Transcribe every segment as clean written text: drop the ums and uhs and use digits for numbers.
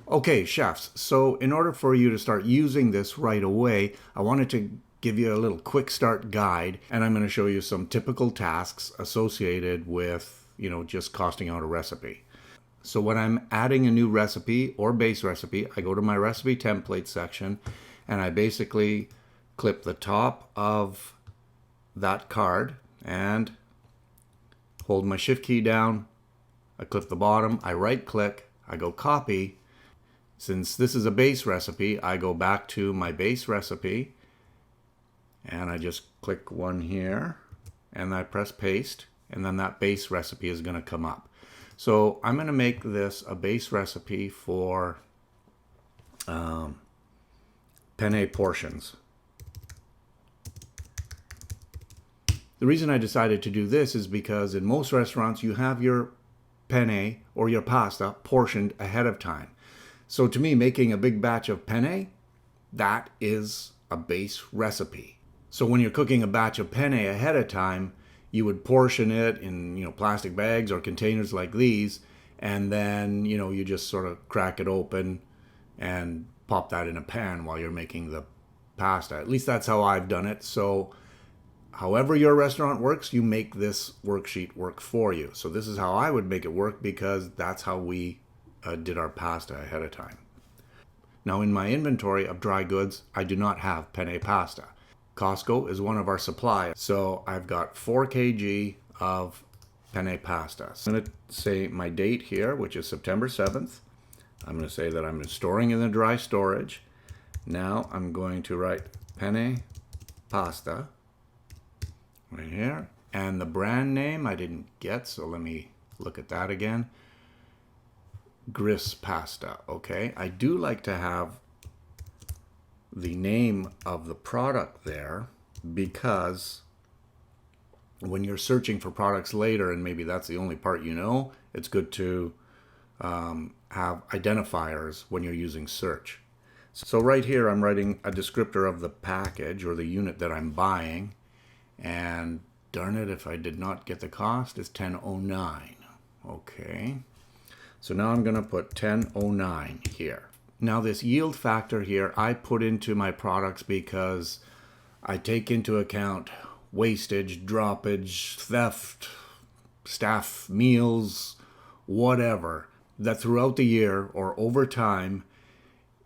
Okay, chefs, so in order for you to start using this right away, I wanted to give you a little quick start guide, and I'm going to show you some typical tasks associated with, just costing out a recipe. So when I'm adding a new recipe or base recipe, I go to my recipe template section and I basically clip the top of that card and hold my shift key down. I clip the bottom, I right click, I go copy. Since this is a base recipe, I go back to my base recipe and I just click one here and I press paste, and then that base recipe is going to come up. So I'm going to make this a base recipe for penne portions. The reason I decided to do this is because in most restaurants you have your penne or your pasta portioned ahead of time. So to me, making a big batch of penne, that is a base recipe. So when you're cooking a batch of penne ahead of time, you would portion it in plastic bags or containers like these, and then you just sort of crack it open and pop that in a pan while you're making the pasta. At least that's how I've done it. So however your restaurant works, you make this worksheet work for you. So this is how I would make it work, because that's how we did our pasta ahead of time. Now in my inventory of dry goods, I do not have penne pasta. Costco is one of our suppliers, so I've got 4 kg of penne pasta. So I'm going to say my date here, which is September 7th. I'm going to say that I'm storing in the dry storage. Now I'm going to write penne pasta right here, and the brand name I didn't get, so let me look at that again. Gris pasta. Okay, I do like to have the name of the product there, because when you're searching for products later and maybe that's the only part it's good to have identifiers when you're using search. So right here I'm writing a descriptor of the package or the unit that I'm buying, and darn it if I did not get the cost, it's $10.09. Okay, so now I'm going to put $10.09 here. Now this yield factor here I put into my products because I take into account wastage, droppage, theft, staff meals, whatever, that throughout the year or over time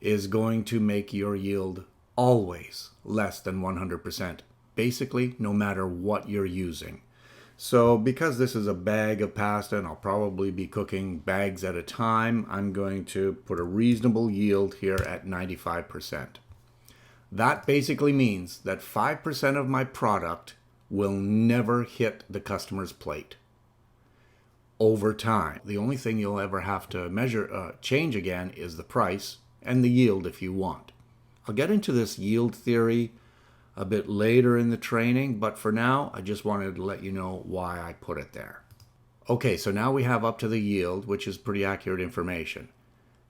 is going to make your yield always less than 100%. Basically, no matter what you're using. So because this is a bag of pasta and I'll probably be cooking bags at a time, I'm going to put a reasonable yield here at 95%. That basically means that 5% of my product will never hit the customer's plate over time. The only thing you'll ever have to change again is the price and the yield if you want. I'll get into this yield theory a bit later in the training, but for now I just wanted to let you know why I put it there. Okay, so now we have up to the yield, which is pretty accurate information.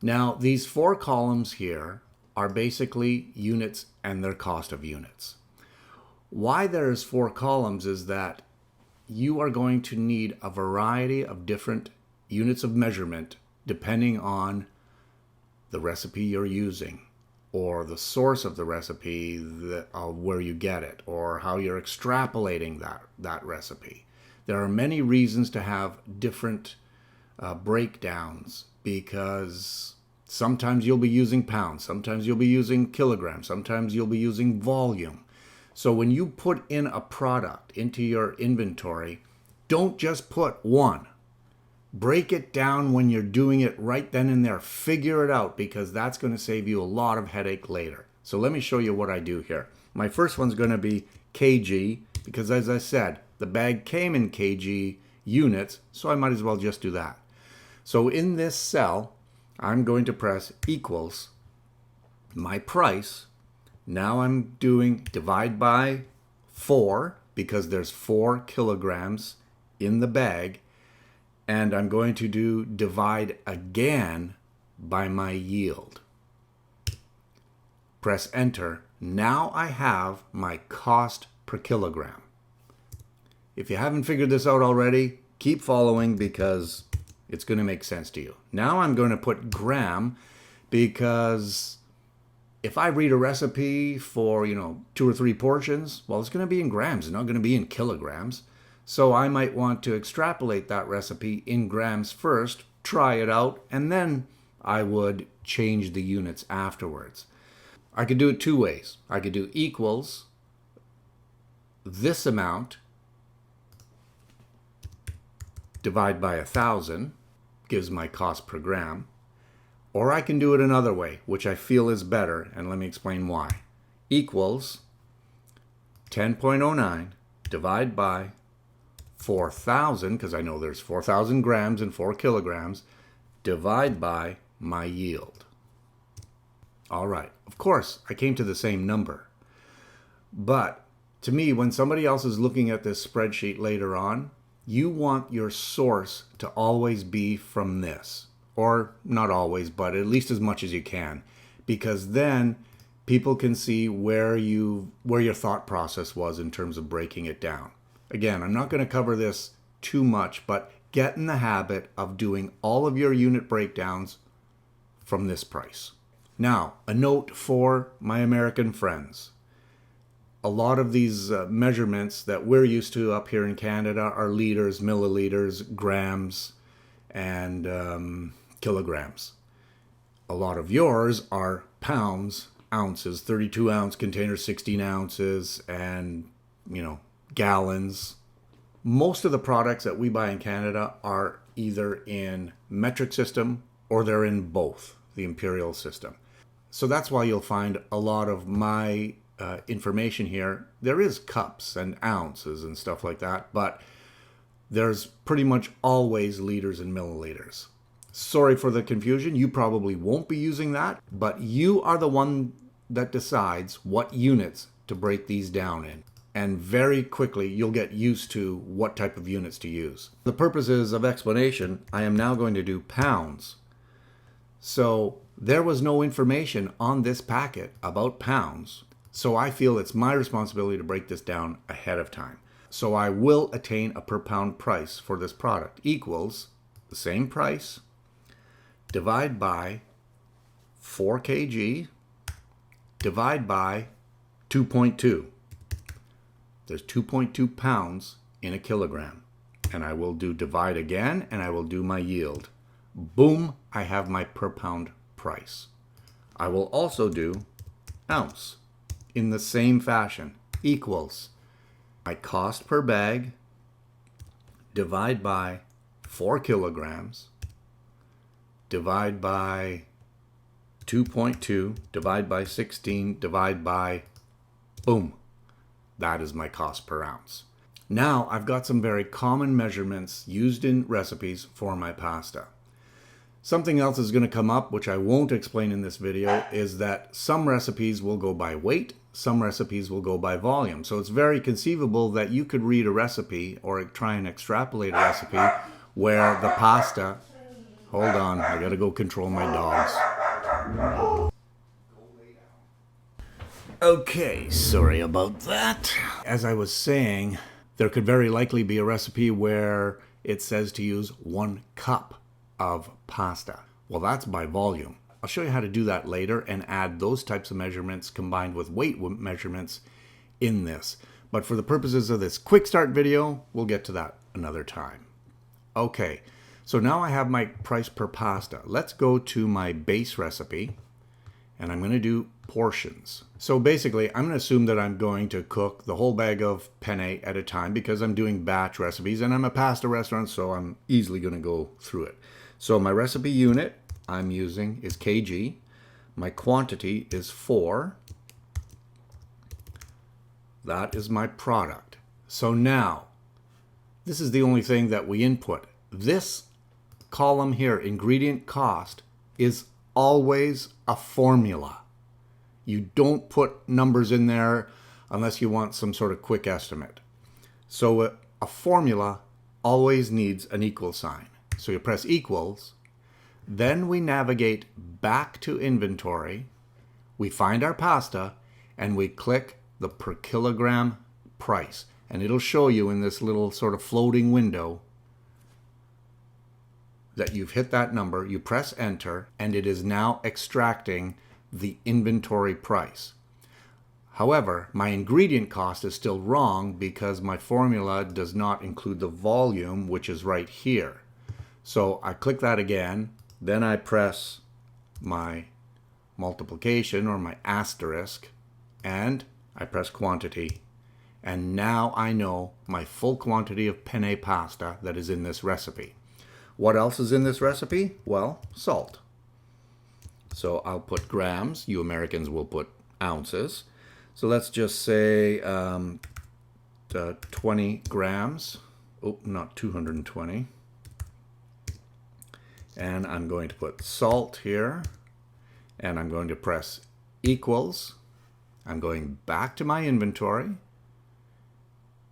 Now these 4 columns here are basically units and their cost of units. Why there's 4 columns is that you are going to need a variety of different units of measurement depending on the recipe you're using, or the source of the recipe, where you get it, or how you're extrapolating that recipe. There are many reasons to have different breakdowns, because sometimes you'll be using pounds, sometimes you'll be using kilograms, sometimes you'll be using volume. So when you put in a product into your inventory, don't just put 1. Break it down when you're doing it right then and there. Figure it out, because that's going to save you a lot of headache later. So let me show you what I do here. My first one's going to be kg, because as I said, the bag came in kg units, so I might as well just do that. So in this cell, I'm going to press equals my price. Now I'm doing divide by 4, because there's 4 kilograms in the bag. And I'm going to do divide again by my yield. Press enter. Now I have my cost per kilogram. If you haven't figured this out already, keep following, because it's going to make sense to you. Now I'm going to put gram, because if I read a recipe for, 2 or 3 portions, well, it's going to be in grams. It's not going to be in kilograms. So I might want to extrapolate that recipe in grams first, try it out, and then I would change the units afterwards. I could do it 2 ways. I could do equals this amount divide by 1,000 gives my cost per gram. Or I can do it another way, which I feel is better, and let me explain why. Equals 10.09 divide by 4,000, because I know there's 4,000 grams and 4 kilograms, divide by my yield. All right, of course, I came to the same number. But to me, when somebody else is looking at this spreadsheet later on, you want your source to always be from this. Or not always, but at least as much as you can. Because then people can see where your thought process was in terms of breaking it down. Again, I'm not going to cover this too much, but get in the habit of doing all of your unit breakdowns from this price. Now, a note for my American friends. A lot of these measurements that we're used to up here in Canada are liters, milliliters, grams, and kilograms. A lot of yours are pounds, ounces, 32 ounce containers, 16 ounces, and, gallons. Most of the products that we buy in Canada are either in metric system or they're in both, the imperial system. So that's why you'll find a lot of my information here. There is cups and ounces and stuff like that, but there's pretty much always liters and milliliters. Sorry for the confusion. You probably won't be using that, but you are the one that decides what units to break these down in. And very quickly, you'll get used to what type of units to use. For the purposes of explanation, I am now going to do pounds. So there was no information on this packet about pounds. So I feel it's my responsibility to break this down ahead of time. So I will attain a per pound price for this product equals the same price, divide by 4 kg, divide by 2.2. There's 2.2 pounds in a kilogram. And I will do divide again, and I will do my yield. Boom, I have my per pound price. I will also do ounce in the same fashion, equals my cost per bag, divide by 4 kilograms, divide by 2.2, divide by 16, divide by, boom, that is my cost per ounce. Now I've got some very common measurements used in recipes for my pasta. Something else is going to come up, which I won't explain in this video, is that some recipes will go by weight, some recipes will go by volume. So it's very conceivable that you could read a recipe or try and extrapolate a recipe where the pasta... Hold on, I gotta go control my dogs. Okay, sorry about that. As I was saying, there could very likely be a recipe where it says to use 1 cup of pasta. Well, that's by volume. I'll show you how to do that later and add those types of measurements combined with weight measurements in this. But for the purposes of this quick start video, we'll get to that another time. Okay, so now I have my price per pasta. Let's go to my base recipe and I'm going to do portions. So basically, I'm going to assume that I'm going to cook the whole bag of penne at a time because I'm doing batch recipes and I'm a pasta restaurant, so I'm easily going to go through it. So my recipe unit I'm using is kg. My quantity is 4. That is my product. So now, this is the only thing that we input. This column here, ingredient cost, is always a formula. You don't put numbers in there unless you want some sort of quick estimate. So a formula always needs an equal sign. So you press equals, then we navigate back to inventory, we find our pasta, and we click the per kilogram price. And it'll show you in this little sort of floating window that you've hit that number, you press enter, and it is now extracting the inventory price. However, my ingredient cost is still wrong because my formula does not include the volume, which is right here. So I click that again, then I press my multiplication or my asterisk, and I press quantity. And now I know my full quantity of penne pasta that is in this recipe. What else is in this recipe? Well, salt. So I'll put grams. You Americans will put ounces. So let's just say 20 grams. Oh, not 220. And I'm going to put salt here. And I'm going to press equals. I'm going back to my inventory.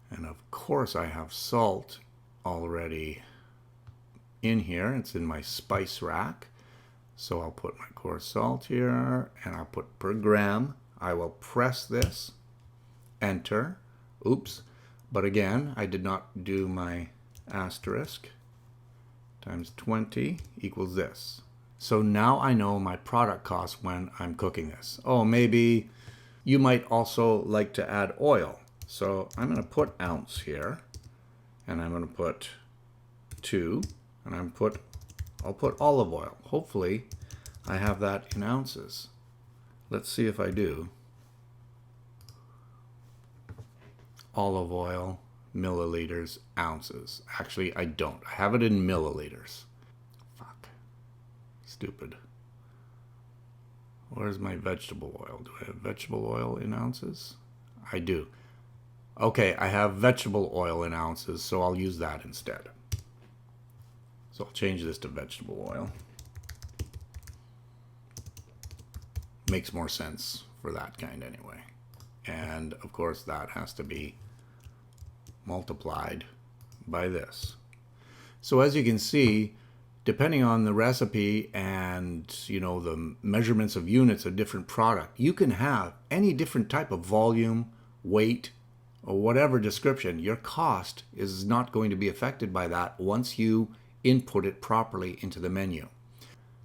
And of course I have salt already in here. It's in my spice rack. So I'll put my coarse salt here and I'll put per gram. I will press this, enter. Oops. But again, I did not do my asterisk. Times 20 equals this. So now I know my product cost when I'm cooking this. Oh, maybe you might also like to add oil. So I'm going to put ounce here, and I'm going to put 2, and I'll put olive oil. Hopefully I have that in ounces. Let's see if I do. Olive oil, milliliters, ounces. Actually, I don't. I have it in milliliters. Fuck. Stupid. Where's my vegetable oil? Do I have vegetable oil in ounces? I do. Okay, I have vegetable oil in ounces, so I'll use that instead. So I'll change this to vegetable oil. Makes more sense for that kind anyway. And of course that has to be multiplied by this. So as you can see, depending on the recipe and the measurements of units of different product, you can have any different type of volume, weight, or whatever description. Your cost is not going to be affected by that once you input it properly into the menu.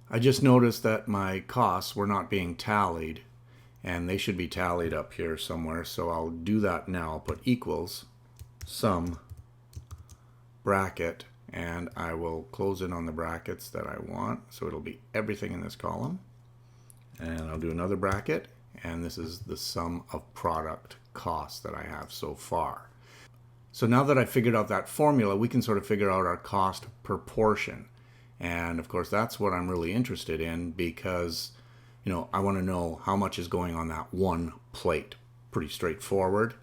I just noticed that my costs were not being tallied, and they should be tallied up here somewhere, so I'll do that now. I'll put equals sum bracket, and I will close in on the brackets that I want, so it'll be everything in this column. And I'll do another bracket, and this is the sum of product costs that I have so far. So now that I've figured out that formula, we can sort of figure out our cost per portion. And of course, that's what I'm really interested in because, I want to know how much is going on that one plate. Pretty straightforward.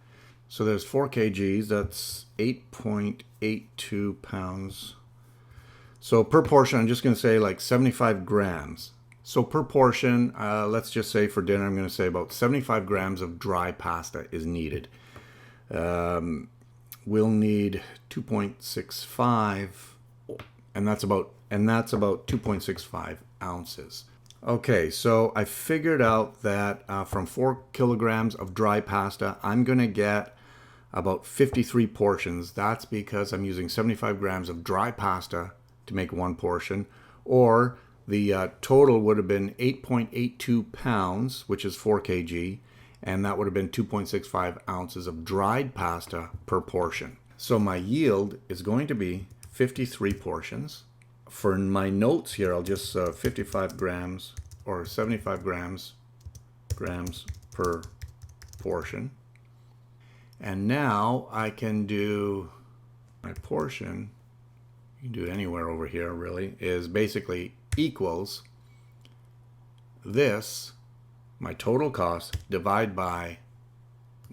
So there's 4 kgs, that's 8.82 pounds. So per portion, I'm just going to say like 75 grams. So per portion, let's just say for dinner, I'm going to say about 75 grams of dry pasta is needed. We'll need 2.65, and that's about 2.65 ounces. Okay, so I figured out that from 4 kilograms of dry pasta, I'm going to get about 53 portions. That's because I'm using 75 grams of dry pasta to make one portion, or the total would have been 8.82 pounds, which is 4 kg, and that would have been 2.65 ounces of dried pasta per portion. So my yield is going to be 53 portions. For my notes here, I'll just 55 grams or 75 grams per portion. And now I can do my portion, you can do it anywhere over here really, is basically equals this, my total cost, divide by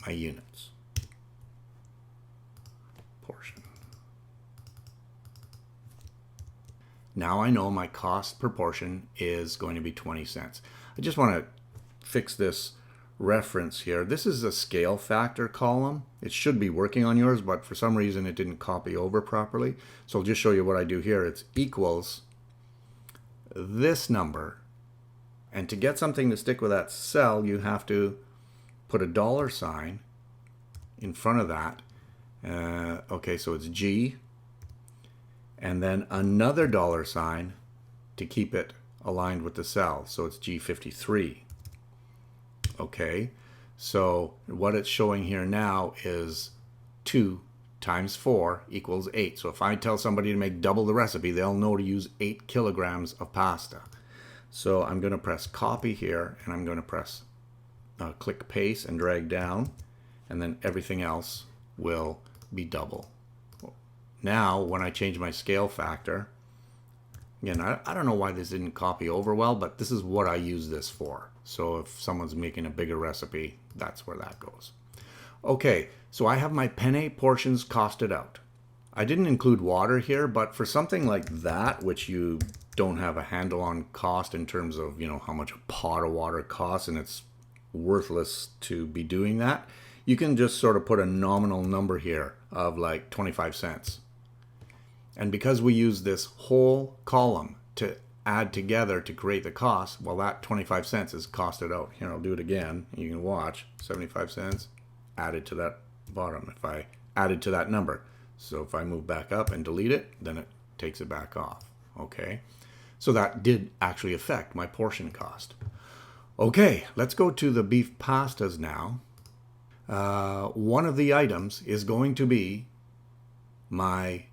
my units. Portion. Now I know my cost per portion is going to be 20 cents. I just want to fix this reference here. This is a scale factor column. It should be working on yours, but for some reason it didn't copy over properly. So I'll just show you what I do here. It's equals this number, and to get something to stick with that cell, you have to put a dollar sign in front of that. Okay, so it's G, and then another $sign to keep it aligned with the cell. So it's G53. Okay, so what it's showing here now is 2 times 4 equals 8. So if I tell somebody to make double the recipe, they'll know to use 8 kilograms of pasta. So I'm going to press copy here, and I'm going to press click paste and drag down, and then everything else will be double. Now when I change my scale factor, again, I don't know why this didn't copy over well, but this is what I use this for. So if someone's making a bigger recipe, that's where that goes. Okay, so I have my penne portions costed out. I didn't include water here, but for something like that, which you don't have a handle on cost in terms of, you know, how much a pot of water costs, and it's worthless to be doing that, you can just sort of put a nominal number here of like 25 cents. And because we use this whole column to add together to create the cost, well, that 25 cents is costed out. Here, I'll do it again. You can watch. 75 cents added to that bottom. If I added to that number. So if I move back up and delete it, then it takes it back off. Okay. So that did actually affect my portion cost. Okay, let's go to the beef pastas now. One of the items is going to be my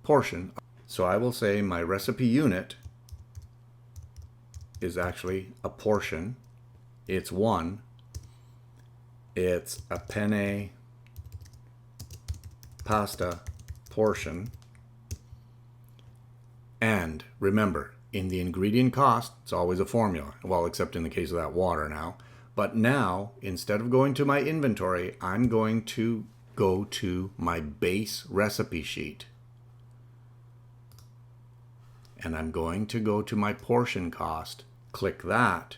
portion. So I will say my recipe unit is actually a portion. It's 1. It's a penne pasta portion. And remember, in the ingredient cost, it's always a formula. Well, except in the case of that water now. But now, instead of going to my inventory, I'm going to go to my base recipe sheet. And I'm going to go to my portion cost, click that,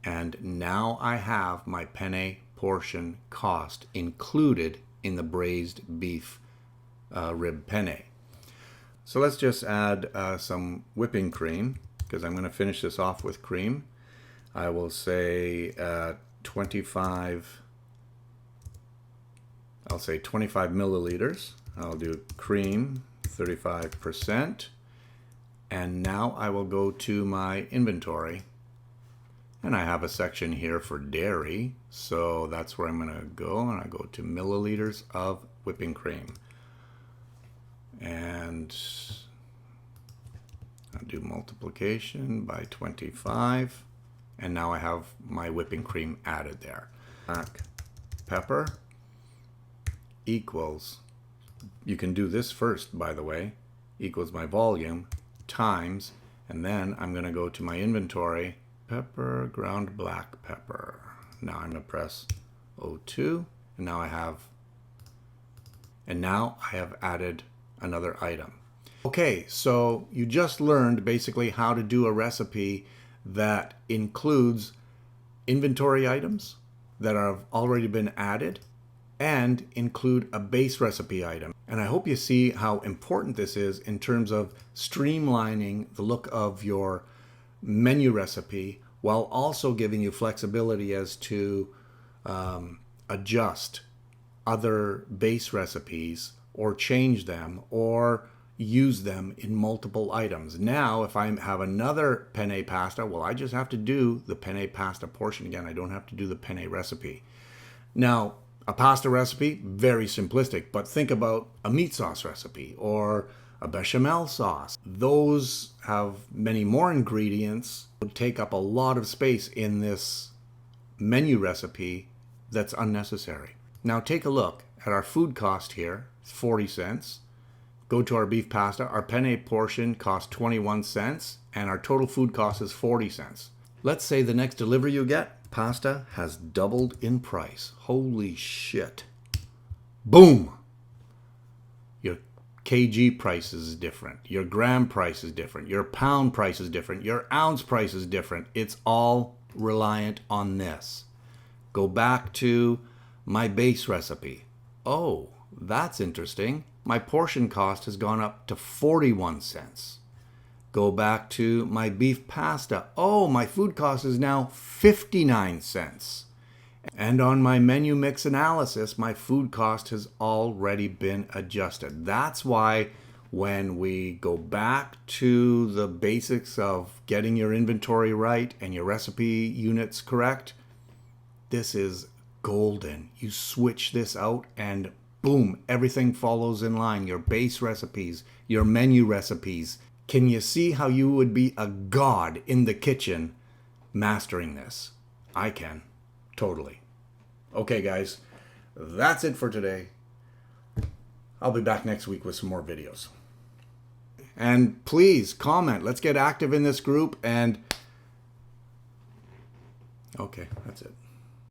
and now I have my penne portion cost included in the braised beef rib penne. So let's just add some whipping cream, because I'm going to finish this off with cream. I will say 25 milliliters. I'll do cream 35%. And now I will go to my inventory, and I have a section here for dairy, so that's where I'm going to go, and I go to milliliters of whipping cream, and I'll do multiplication by 25, and now I have my whipping cream added there. Black pepper equals, you can do this first, by the way, equals my volume times, and then I'm going to go to my inventory, pepper, ground black pepper. Now I'm going to press O2, and now I have added another item. Okay, so you just learned basically how to do a recipe that includes inventory items that have already been added and include a base recipe item. And I hope you see how important this is in terms of streamlining the look of your menu recipe while also giving you flexibility as to adjust other base recipes or change them or use them in multiple items. Now, if I have another penne pasta, well, I just have to do the penne pasta portion again. I don't have to do the penne recipe. Now, a pasta recipe, very simplistic, but think about a meat sauce recipe or a bechamel sauce. Those have many more ingredients, would take up a lot of space in this menu recipe that's unnecessary. Now take a look at our food cost here, it's 40 cents. Go to our beef pasta, our penne portion costs 21 cents, and our total food cost is 40 cents. Let's say the next delivery you get, pasta has doubled in price. Holy shit. Boom! Your kg price is different. Your gram price is different. Your pound price is different. Your ounce price is different. It's all reliant on this. Go back to my base recipe. Oh, that's interesting. My portion cost has gone up to 41 cents. Go back to my beef pasta. Oh, my food cost is now 59 cents. And on my menu mix analysis, my food cost has already been adjusted. That's why when we go back to the basics of getting your inventory right and your recipe units correct, this is golden. You switch this out and boom, everything follows in line. Your base recipes, your menu recipes. Can you see how you would be a god in the kitchen mastering this? I can. Totally. Okay, guys, that's it for today. I'll be back next week with some more videos. And please comment. Let's get active in this group. And okay, that's it.